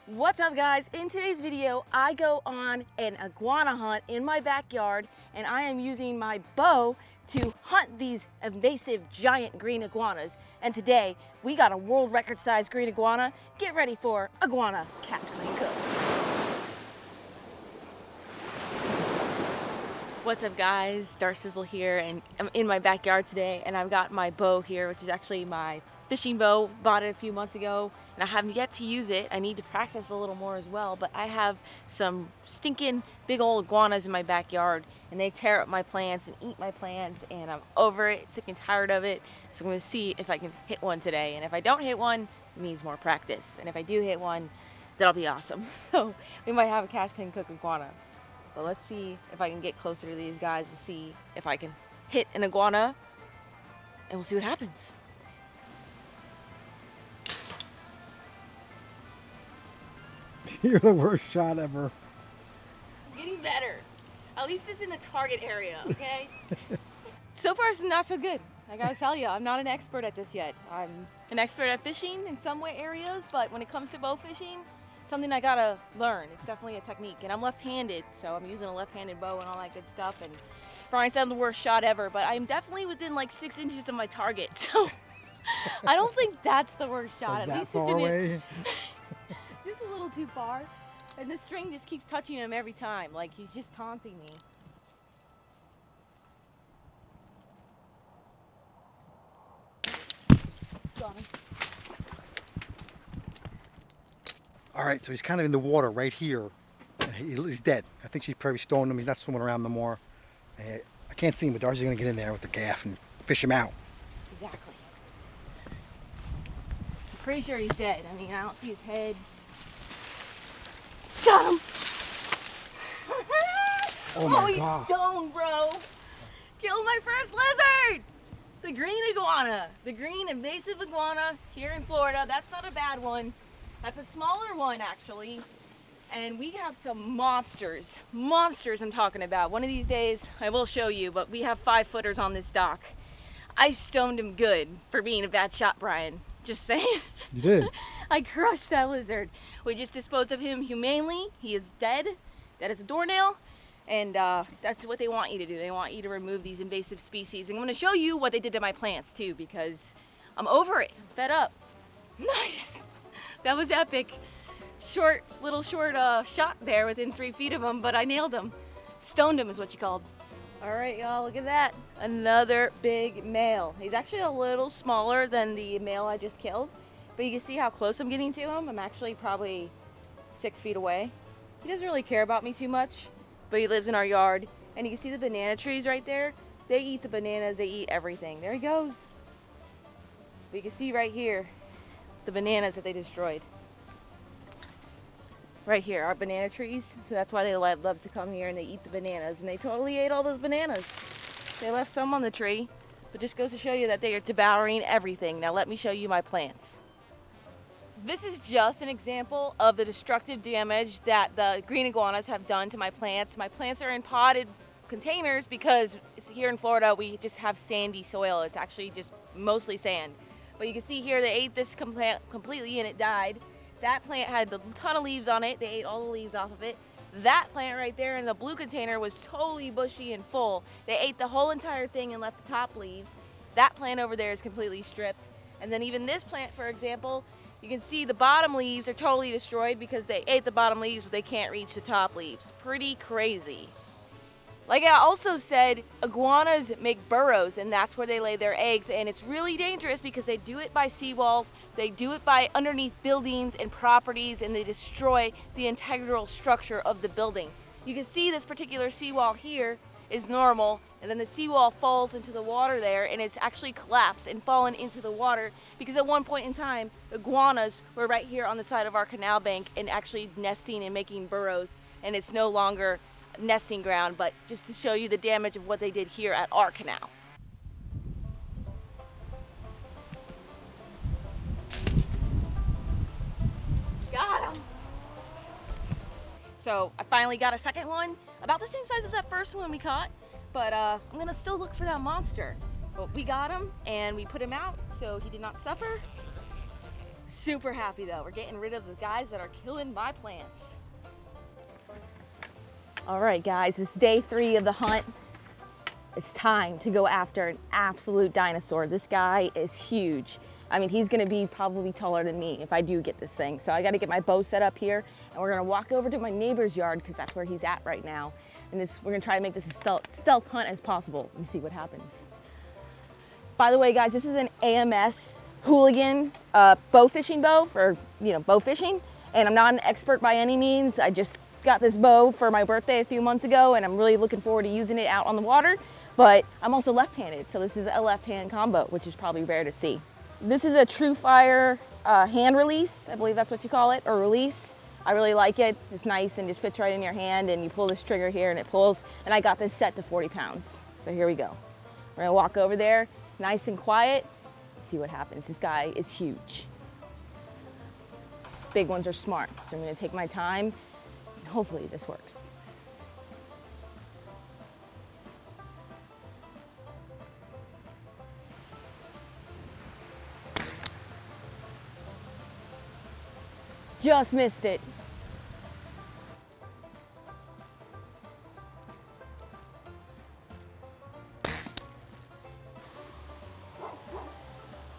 What's up guys? In today's video, I go on an iguana hunt in my backyard and I am using my bow to hunt these invasive giant green iguanas. And today, we got a world record size green iguana. Get ready for iguana catch, clean, cook. What's up guys? Darcizzle here and I'm in my backyard today and I've got my bow here, which is actually my fishing bow. Bought it a few months ago and I haven't yet to use it. I need to practice a little more as well, but I have some stinking big old iguanas in my backyard and they tear up my plants and eat my plants and I'm over it, sick and tired of it. So I'm gonna see if I can hit one today, and if I don't hit one, it means more practice. And if I do hit one, that'll be awesome. So we might have a catch, clean, cook iguana. But let's see if I can get closer to these guys and see if I can hit an iguana, and we'll see what happens. You're the worst shot ever. I'm getting better. At least it's in the target area, okay? So far, it's not so good. I gotta tell you, I'm not an expert at this yet. I'm an expert at fishing in some way areas, but when it comes to bow fishing, something I gotta learn. It's definitely a technique, and I'm left-handed, so I'm using a left-handed bow and all that good stuff. And Brian said I'm the worst shot ever, but I'm definitely within like 6 inches of my target, so I don't think that's the worst shot. Like At that least far it didn't. away. Just a little too far, and the string just keeps touching him every time, like he's just taunting me. Got him. All right, so he's kind of in the water right here. He's dead. I think she's probably stoned him. He's not swimming around no more. I can't see him, but Darcy's gonna get in there with the gaff and fish him out. Exactly. I'm pretty sure he's dead. I mean, I don't see his head. Got him! Oh my he's God. stoned, bro! Killed my first lizard! The green iguana. The green invasive iguana here in Florida. That's not a bad one. That's a smaller one, actually. And we have some monsters. Monsters I'm talking about. One of these days, I will show you, but we have 5-footers on this dock. I stoned him good for being a bad shot, Brian. Just saying. You did? I crushed that lizard. We just disposed of him humanely. He is dead. Dead as a doornail. And that's what they want you to do. They want you to remove these invasive species. And I'm going to show you what they did to my plants, too, because I'm over it. I'm fed up. Nice. That was epic. Little short shot there within 3 feet of him, but I nailed him. Stoned him is what you called. All right, y'all, look at that. Another big male. He's actually a little smaller than the male I just killed, but you can see how close I'm getting to him. I'm actually probably 6 feet away. He doesn't really care about me too much, but he lives in our yard. And you can see the banana trees right there. They eat the bananas, they eat everything. There he goes. But you can see right here, the bananas that they destroyed. Right here, our banana trees. So that's why they love to come here and they eat the bananas. And they totally ate all those bananas. They left some on the tree, but just goes to show you that they are devouring everything. Now let me show you my plants. This is just an example of the destructive damage that the green iguanas have done to my plants. My plants are in potted containers because here in Florida we just have sandy soil. It's actually just mostly sand. But you can see here they ate this completely and it died. That plant had a ton of leaves on it. They ate all the leaves off of it. That plant right there in the blue container was totally bushy and full. They ate the whole entire thing and left the top leaves. That plant over there is completely stripped. And then even this plant, for example, you can see the bottom leaves are totally destroyed because they ate the bottom leaves, but they can't reach the top leaves. Pretty crazy. Like I also said, iguanas make burrows and that's where they lay their eggs, and it's really dangerous because they do it by seawalls, they do it by underneath buildings and properties, and they destroy the integral structure of the building. You can see this particular seawall here is normal, and then the seawall falls into the water there and it's actually collapsed and fallen into the water because at one point in time, iguanas were right here on the side of our canal bank and actually nesting and making burrows, and it's no longer nesting ground, but just to show you the damage of what they did here at our canal. Got him! So I finally got a second one, about the same size as that first one we caught, but I'm gonna still look for that monster. But we got him and we put him out so he did not suffer. Super happy though. We're getting rid of the guys that are killing my plants. All right, guys, it's day 3 of the hunt. It's time to go after an absolute dinosaur. This guy is huge. I mean, he's gonna be probably taller than me if I do get this thing. So I gotta get my bow set up here, and we're gonna walk over to my neighbor's yard because that's where he's at right now. And we're gonna try to make this as stealth hunt as possible and see what happens. By the way, guys, this is an AMS Hooligan bow fishing bow for, bow fishing. And I'm not an expert by any means. I just got this bow for my birthday a few months ago, and I'm really looking forward to using it out on the water. But I'm also left-handed, so this is a left-hand combo, which is probably rare to see. This is a True Fire hand release. I believe that's what you call it, or release. I really like it. It's nice and just fits right in your hand, and you pull this trigger here and it pulls. And I got this set to 40 pounds. So here we go. We're gonna walk over there, nice and quiet, see what happens. This guy is huge. Big ones are smart, so I'm gonna take my time, and hopefully this works. Just missed it.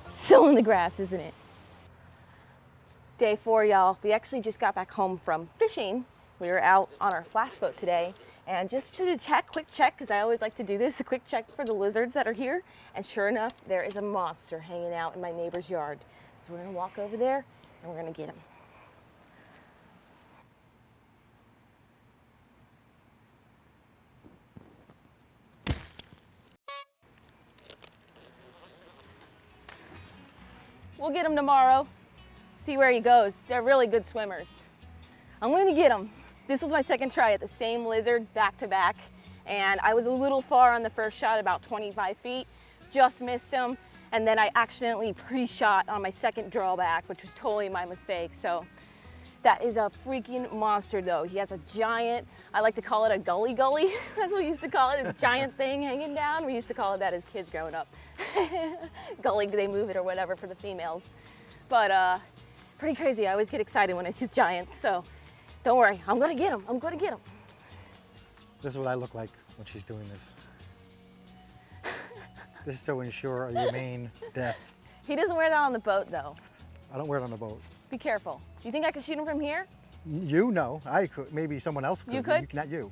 Still in the grass, isn't it? Day 4, y'all. We actually just got back home from fishing. We were out on our flats boat today, and just to check, quick check, because I always like to do this, a quick check for the lizards that are here. And sure enough, there is a monster hanging out in my neighbor's yard. So we're gonna walk over there and we're gonna get him. We'll get him tomorrow, see where he goes. They're really good swimmers. I'm gonna get him. This was my second try at the same lizard back to back, and I was a little far on the first shot, about 25 feet, just missed him, and then I accidentally pre-shot on my second drawback, which was totally my mistake. So that is a freaking monster though. He has a giant, I like to call it a gully. That's what we used to call it, this giant thing hanging down. We used to call it that as kids growing up. Gully, they move it or whatever for the females. But pretty crazy. I always get excited when I see giants, so don't worry, I'm gonna get him. I'm gonna get him. This is what I look like when she's doing this. This is to ensure a humane death. He doesn't wear that on the boat though. I don't wear it on the boat. Be careful. Do you think I could shoot him from here? You know, I could. Maybe someone else could. You could? Not you.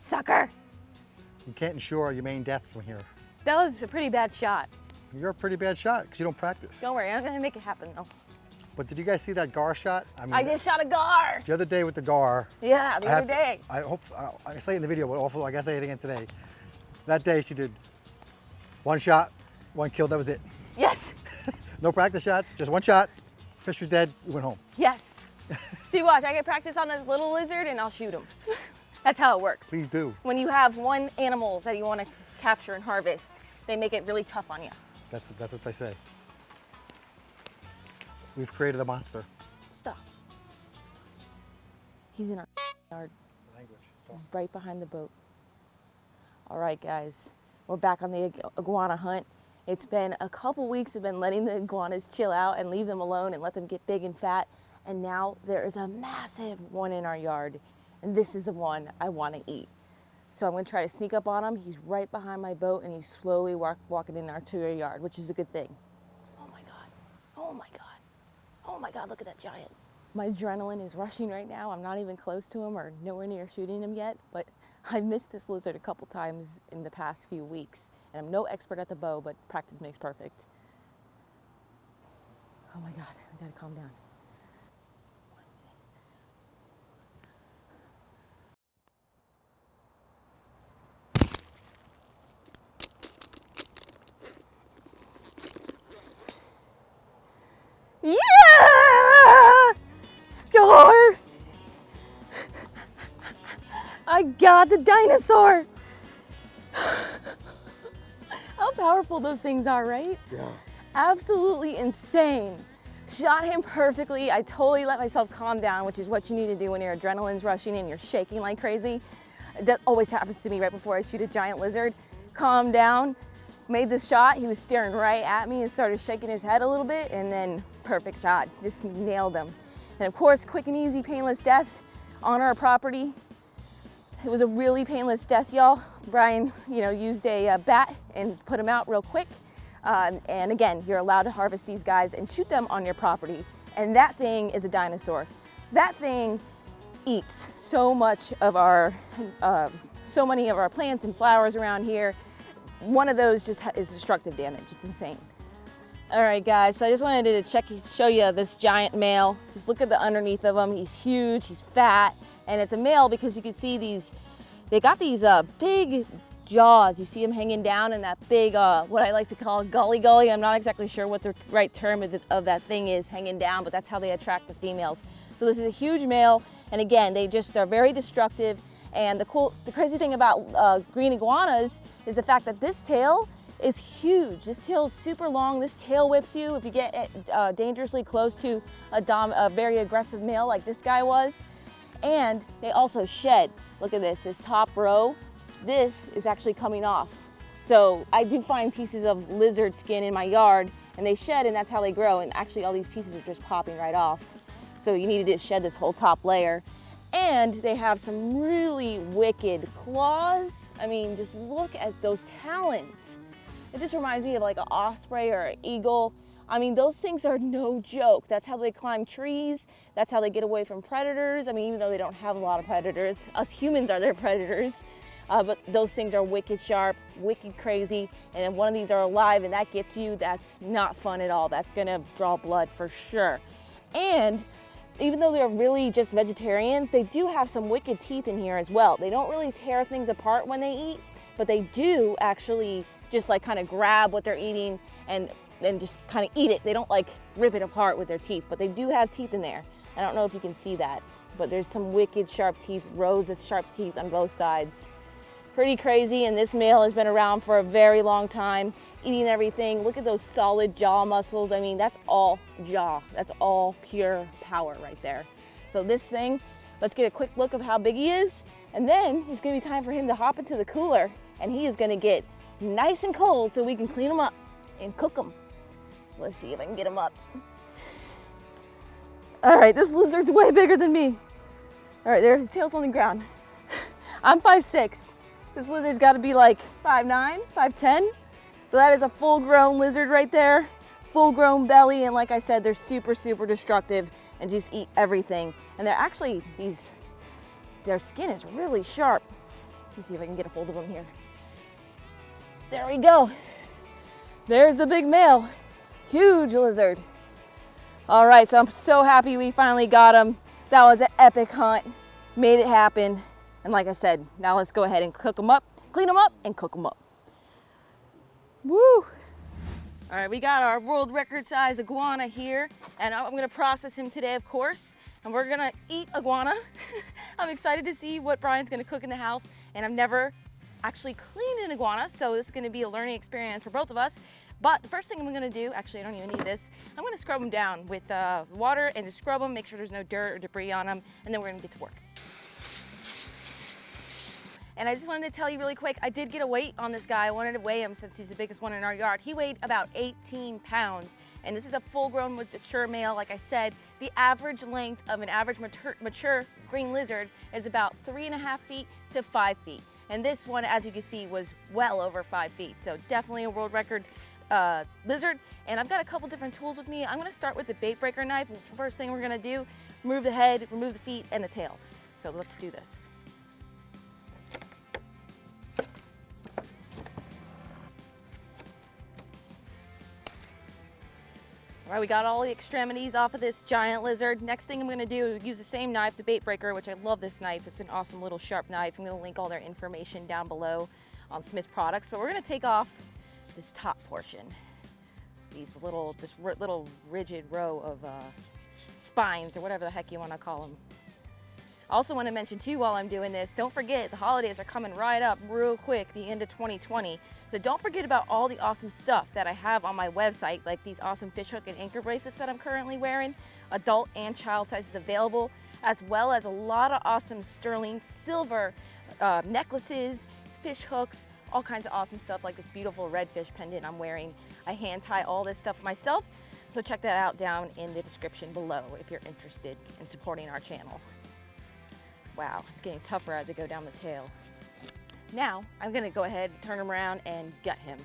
Sucker. You can't ensure a humane death from here. That was a pretty bad shot. You're a pretty bad shot because you don't practice. Don't worry, I'm gonna make it happen though. But did you guys see that gar shot? I mean, I just shot a gar. The other day with the gar. Yeah, the other day. I hope, I say it in the video, but awful, I gotta say it again today. That day she did 1 shot, 1 kill, that was it. Yes. No practice shots, just 1 shot, fish was dead, we went home. Yes. See, watch, I get practice on this little lizard and I'll shoot him. That's how it works. Please do. When you have one animal that you want to capture and harvest, they make it really tough on you. That's what they say. We've created a monster. Stop. He's in our yard. Language. He's right behind the boat. All right, guys, we're back on the iguana hunt. It's been a couple weeks. I've been letting the iguanas chill out and leave them alone and let them get big and fat. And now there is a massive one in our yard. And this is the one I want to eat. So I'm going to try to sneak up on him. He's right behind my boat and he's slowly walking in our yard, which is a good thing. Oh my God. Oh my God. Oh my God, look at that giant. My adrenaline is rushing right now. I'm not even close to him or nowhere near shooting him yet, but I've missed this lizard a couple times in the past few weeks. And I'm no expert at the bow, but practice makes perfect. Oh my God, I gotta calm down. Yeah! Score! I got the dinosaur! How powerful those things are, right? Yeah. Absolutely insane. Shot him perfectly. I totally let myself calm down, which is what you need to do when your adrenaline's rushing and you're shaking like crazy. That always happens to me right before I shoot a giant lizard. Calm down, made this shot. He was staring right at me and started shaking his head a little bit, and then perfect shot, just nailed him. And of course, quick and easy, painless death on our property. It was a really painless death, y'all. Brian, used a bat and put him out real quick. And again, you're allowed to harvest these guys and shoot them on your property. And that thing is a dinosaur. That thing eats so much of our, so many of our plants and flowers around here. One of those just is destructive damage. It's insane. All right, guys, so I just wanted to show you this giant male. Just look at the underneath of him. He's huge, he's fat, and it's a male because you can see they got these big jaws. You see him hanging down in that big, what I like to call gully. I'm not exactly sure what the right term of that thing is, hanging down, but that's how they attract the females. So this is a huge male, and again, they're very destructive. And the crazy thing about green iguanas is the fact that this tail is huge. This tail is super long. This tail whips you if you get dangerously close to a very aggressive male like this guy was. And they also shed. Look at this top row. This is actually coming off. So I do find pieces of lizard skin in my yard, and they shed, and that's how they grow. And actually all these pieces are just popping right off. So you needed to shed this whole top layer. And they have some really wicked claws. I mean, just look at those talons. It just reminds me of like an osprey or an eagle. I mean, those things are no joke. That's how they climb trees. That's how they get away from predators. I mean, even though they don't have a lot of predators, us humans are their predators. But those things are wicked sharp, wicked crazy. And if one of these are alive and that gets you, that's not fun at all. That's gonna draw blood for sure. And even though they're really just vegetarians, they do have some wicked teeth in here as well. They don't really tear things apart when they eat, but they do actually just like kind of grab what they're eating and just kind of eat it. They don't like rip it apart with their teeth, but they do have teeth in there. I don't know if you can see that, but there's some wicked sharp teeth, rows of sharp teeth on both sides. Pretty crazy, and this male has been around for a very long time, eating everything. Look at those solid jaw muscles. I mean, that's all jaw. That's all pure power right there. So this thing, let's get a quick look of how big he is, and then it's gonna be time for him to hop into the cooler, and he is gonna get nice and cold so we can clean him up and cook him. Let's see if I can get him up. All right, this lizard's way bigger than me. All right, there, his tail's on the ground. I'm 5'6". This lizard's gotta be like 5'9", 5'10". So that is a full-grown lizard right there, full-grown belly, and like I said, they're super, super destructive and just eat everything. And they're actually, their skin is really sharp. Let me see if I can get a hold of them here. There we go. There's the big male, huge lizard. All right, so I'm so happy we finally got him. That was an epic hunt, made it happen. And like I said, now let's go ahead and cook them up, clean them up, and cook them up. Woo! All right, we got our world record size iguana here, and I'm gonna process him today, of course, and we're gonna eat iguana. I'm excited to see what Brian's gonna cook in the house, and I've never actually cleaned an iguana, so this is gonna be a learning experience for both of us. But the first thing I'm gonna do, actually I don't even need this, I'm gonna scrub them down with water and just scrub them, make sure there's no dirt or debris on them, and then we're gonna get to work. And I just wanted to tell you really quick, I did get a weight on this guy. I wanted to weigh him since he's the biggest one in our yard. He weighed about 18 pounds, and this is a full-grown mature male. Like I said, the average length of an average mature green lizard is about 3.5 feet to 5 feet. And this one, as you can see, was well over 5 feet. So definitely a world record lizard. And I've got a couple different tools with me. I'm gonna start with the bait breaker knife. First thing we're gonna do, remove the head, remove the feet, and the tail. So let's do this. All right, we got all the extremities off of this giant lizard. Next thing I'm gonna do is use the same knife, the bait breaker, which I love this knife. It's an awesome little sharp knife. I'm gonna link all their information down below on Smith products, but we're gonna take off this top portion. This little rigid row of spines, or whatever the heck you wanna call them. I also want to mention too, while I'm doing this, don't forget the holidays are coming right up real quick, the end of 2020. So don't forget about all the awesome stuff that I have on my website, like these awesome fish hook and anchor bracelets that I'm currently wearing, adult and child sizes available, as well as a lot of awesome sterling silver necklaces, fish hooks, all kinds of awesome stuff like this beautiful redfish pendant I'm wearing. I hand tie all this stuff myself, so check that out down in the description below if you're interested in supporting our channel. Wow, it's getting tougher as I go down the tail. Now, I'm gonna go ahead, turn him around, and gut him.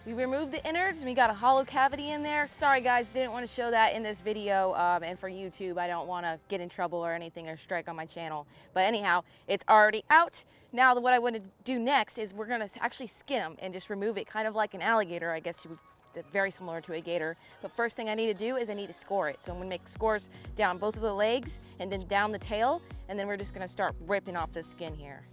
We removed the innards, and we got a hollow cavity in there. Sorry guys, didn't want to show that in this video, and for YouTube, I don't want to get in trouble or anything or strike on my channel. But anyhow, it's already out. Now what I want to do next is we're gonna actually skin him and just remove it, kind of like an alligator, I guess you would, very similar to a gator. But first thing I need to do is I need to score it. So I'm gonna make scores down both of the legs and then down the tail, and then we're just gonna start ripping off the skin here.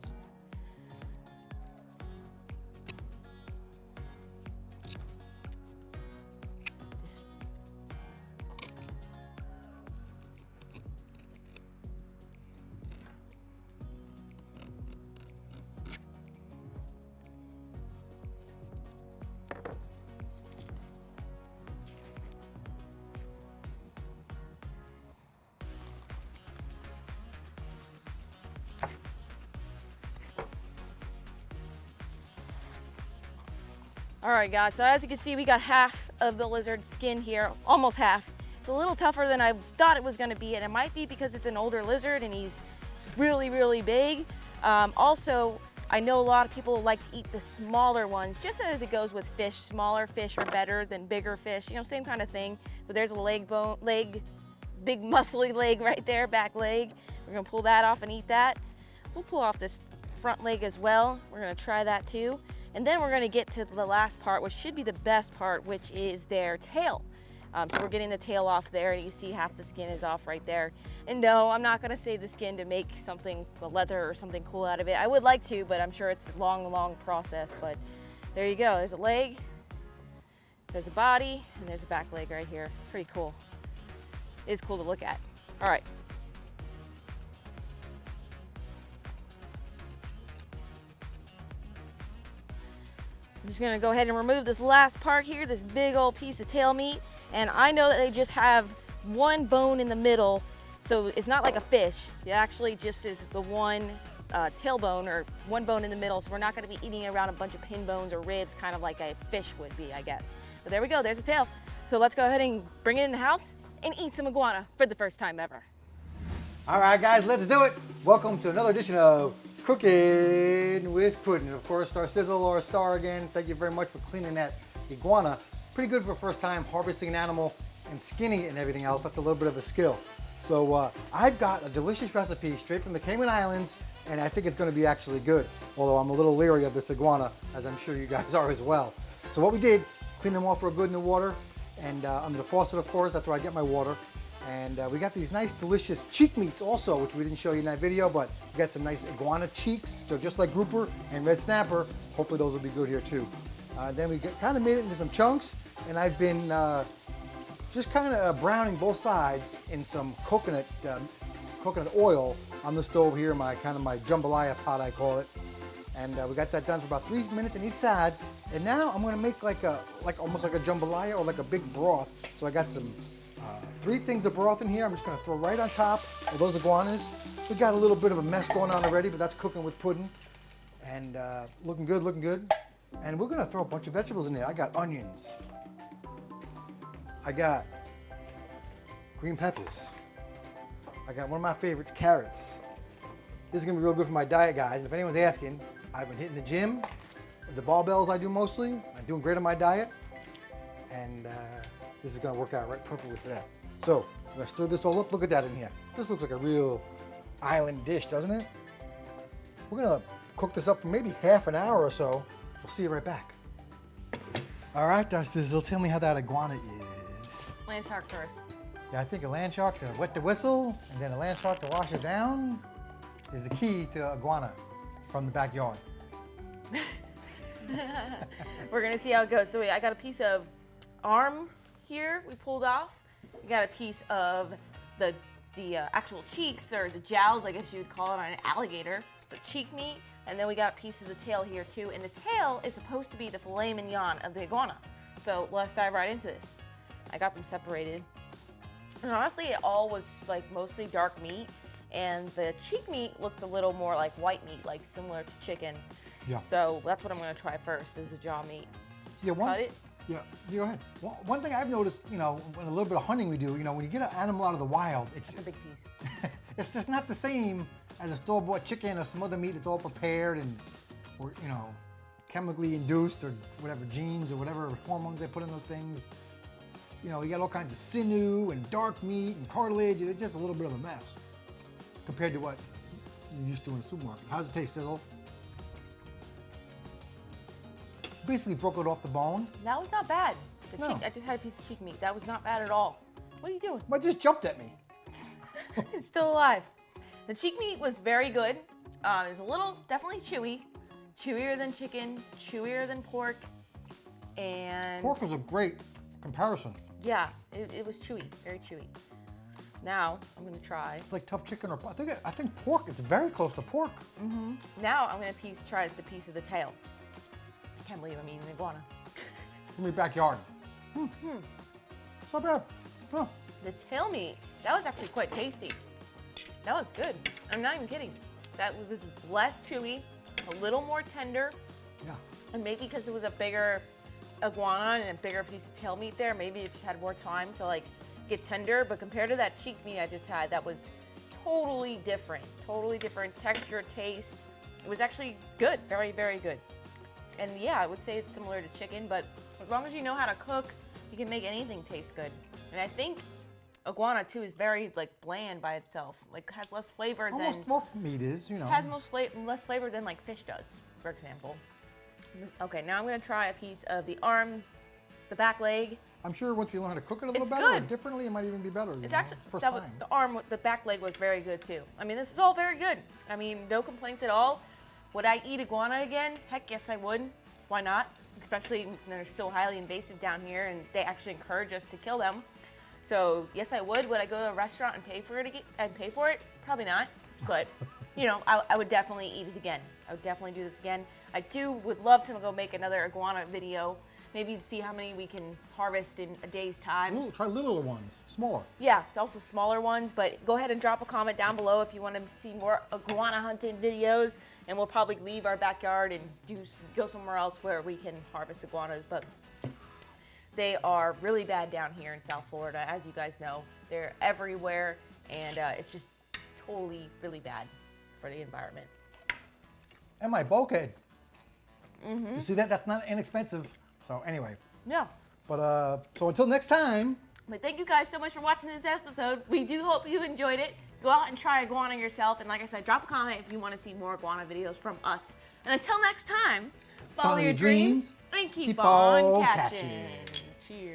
All right guys, so as you can see, we got half of the lizard skin here, almost half. It's a little tougher than I thought it was gonna be, and it might be because it's an older lizard and he's really, really big. Also, I know a lot of people like to eat the smaller ones, just as it goes with fish. Smaller fish are better than bigger fish, you know, same kind of thing. But there's a leg, big muscly leg right there, back leg. We're gonna pull that off and eat that. We'll pull off this front leg as well. We're gonna try that too. And then we're gonna get to the last part, which should be the best part, which is their tail. So we're getting the tail off there, and you see half the skin is off right there. And no, I'm not gonna save the skin to make something, a leather or something cool out of it. I would like to, but I'm sure it's a long, long process. But there you go, there's a leg, there's a body, and there's a back leg right here. Pretty cool. It's cool to look at. All right. I'm just gonna go ahead and remove this last part here, this big old piece of tail meat. And I know that they just have one bone in the middle, so it's not like a fish. It actually just is the one tailbone, or one bone in the middle, so we're not gonna be eating around a bunch of pin bones or ribs, kind of like a fish would be, I guess. But there we go, there's a tail. So let's go ahead and bring it in the house and eat some iguana for the first time ever. All right, guys, let's do it. Welcome to another edition of Cooking with Puddin'. Of course, Star Sizzle or Star again. Thank you very much for cleaning that iguana. Pretty good for first time harvesting an animal and skinning it and everything else. That's a little bit of a skill. So I've got a delicious recipe straight from the Cayman Islands, and I think it's going to be actually good. Although I'm a little leery of this iguana, as I'm sure you guys are as well. So what we did, clean them off real good in the water, and under the faucet, of course. That's where I get my water. And we got these nice, delicious cheek meats also, which we didn't show you in that video, but we got some nice iguana cheeks, so just like grouper and red snapper. Hopefully those will be good here too. Then we kind of made it into some chunks, and I've been just kind of browning both sides in some coconut oil on the stove here, my jambalaya pot, I call it. And we got that done for about 3 minutes on each side. And now I'm gonna make almost like a jambalaya or like a big broth. So I got some 3 things of broth in here. I'm just gonna throw right on top of those iguanas. We got a little bit of a mess going on already, but that's cooking with pudding. And looking good, looking good. And we're gonna throw a bunch of vegetables in there. I got onions. I got green peppers. I got one of my favorites, carrots. This is gonna be real good for my diet, guys. And if anyone's asking, I've been hitting the gym. The barbells I do mostly. I'm doing great on my diet. And this is gonna work out right perfectly for that. So, I'm gonna stir this all up. Look at that in here. This looks like a real island dish, doesn't it? We're gonna cook this up for maybe half an hour or so. We'll see you right back. All right, Dr. Sizzle, tell me how that iguana is. Land shark first. Yeah, I think a land shark to wet the whistle, and then a land shark to wash it down is the key to iguana from the backyard. We're gonna see how it goes. So I got a piece of arm here we pulled off. We got a piece of the actual cheeks, or the jowls, I guess you would call it on an alligator, but cheek meat. And then we got a piece of the tail here too. And the tail is supposed to be the filet mignon of the iguana. So let's dive right into this. I got them separated. And honestly, it all was like mostly dark meat. and the cheek meat looked a little more like white meat, like similar to chicken. Yeah. So that's what I'm gonna try first, is the jaw meat. Just cut it. Yeah, you go ahead. One thing I've noticed, you know, in a little bit of hunting we do, you know, when you get an animal out of the wild, That's a big piece. it's just not the same as a store-bought chicken or some other meat. It's all prepared and, or you know, chemically induced or whatever genes or whatever hormones they put in those things. You know, you got all kinds of sinew and dark meat and cartilage, and it's just a little bit of a mess compared to what you're used to in the supermarket. How's it taste, Sizzle? Basically broke it off the bone. That was not bad. No. I just had a piece of cheek meat. That was not bad at all. What are you doing? Well, it just jumped at me. It's still alive. The cheek meat was very good. It was a little, definitely chewy. Chewier than chicken, chewier than pork, and... Pork was a great comparison. Yeah, it was chewy, very chewy. Now, I'm gonna try. It's like tough chicken or I think pork, it's very close to pork. Mm-hmm. Now I'm gonna try the piece of the tail. I can't believe I'm eating an iguana. From your backyard. It's not bad. Huh. The tail meat, that was actually quite tasty. That was good. I'm not even kidding. That was less chewy, a little more tender. Yeah. And maybe because it was a bigger iguana and a bigger piece of tail meat there, maybe it just had more time to like get tender. But compared to that cheek meat I just had, that was totally different texture, taste. It was actually good, very, very good. And yeah, I would say it's similar to chicken, but as long as you know how to cook, you can make anything taste good. And I think iguana too is very like bland by itself. Like has less flavor than Almost wolf meat is, you know. has less flavor than like fish does, for example. Okay, now I'm gonna try a piece of the arm, the back leg. I'm sure once you learn how to cook it a little It's better or good. differently, it might even be better. It's you know? actually It's the first that was, time. the arm, the back leg was very good too. I mean, this is all very good. I mean, no complaints at all. Would I eat iguana again? Heck yes, I would. Why not? Especially when they're so highly invasive down here, and they actually encourage us to kill them. So yes, I would. Would I go to a restaurant and pay for it? Probably not. But you know, I would definitely eat it again. I would definitely do this again. I would love to go make another iguana video. Maybe to see how many we can harvest in a day's time. Try littler ones, smaller. Yeah, also smaller ones, but go ahead and drop a comment down below if you want to see more iguana hunting videos, and we'll probably leave our backyard and go somewhere else where we can harvest iguanas. But they are really bad down here in South Florida, as you guys know. They're everywhere, and it's just totally really bad for the environment. And my bulkhead. You see that? That's not inexpensive. So anyway. Yeah. But so until next time. But thank you guys so much for watching this episode. We do hope you enjoyed it. Go out and try iguana yourself. And like I said, drop a comment if you want to see more iguana videos from us. And until next time, follow your dreams and keep on catching. Cheers.